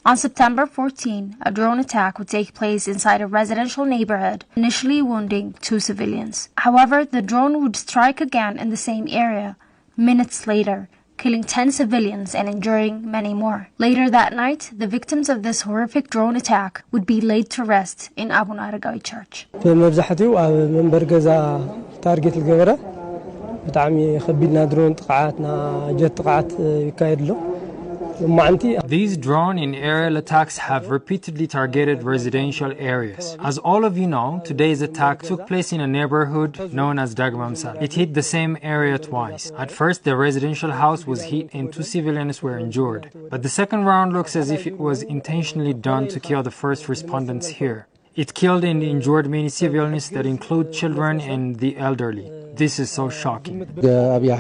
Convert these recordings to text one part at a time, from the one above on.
On September 14, a drone attack would take place inside a residential neighborhood, initially wounding 2 civilians. However, the drone would strike again in the same area, minutes later, killing 10 civilians and injuring many more. Later that night, the victims of this horrific drone attack would be laid to rest in Abu Naragai Church. These drone and aerial attacks have repeatedly targeted residential areas. As all of you know, today's attack took place in a neighborhood known as Dagmamsal. It hit the same area twice. At first, the residential house was hit and 2 civilians were injured. But the second round looks as if it was intentionally done to kill the first respondents here. It killed and injured many civilians that include children and the elderly. This is so shocking. Abiy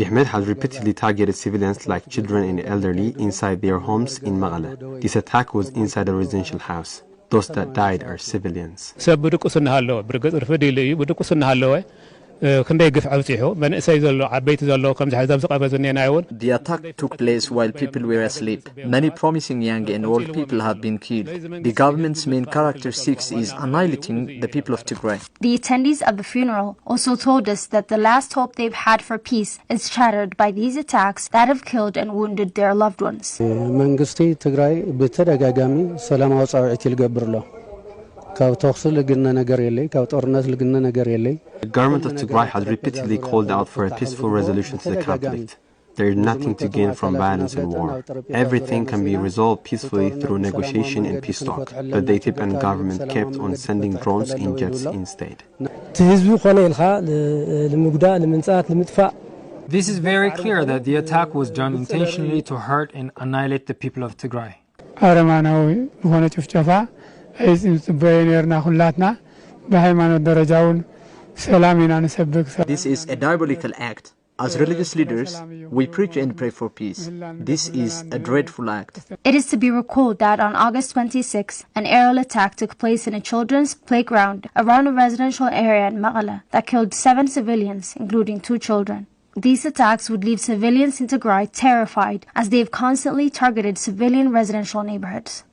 Ahmed has repeatedly targeted civilians like children and elderly inside their homes in Magala. This attack was inside a residential house. Those that died are civilians. The attack took place while people were asleep. Many promising young and old people have been killed. The government's main characteristics is annihilating the people of Tigray. The attendees of the funeral also told us that the last hope they've had for peace is shattered by these attacks that have killed and wounded their loved ones. The government of Tigray has repeatedly called out for a peaceful resolution to the conflict. There is nothing to gain from violence and war. Everything can be resolved peacefully through negotiation and peace talk, but the Ethiopian government kept on sending drones and jets instead. This is very clear that the attack was done intentionally to hurt and annihilate the people of Tigray. This is a diabolical act. As religious leaders, we preach and pray for peace. This is a dreadful act. It is to be recalled that on August 26, an aerial attack took place in a children's playground around a residential area in Magala that killed 7 civilians, including 2 children. These attacks would leave civilians in Tigray terrified as they have constantly targeted civilian residential neighborhoods.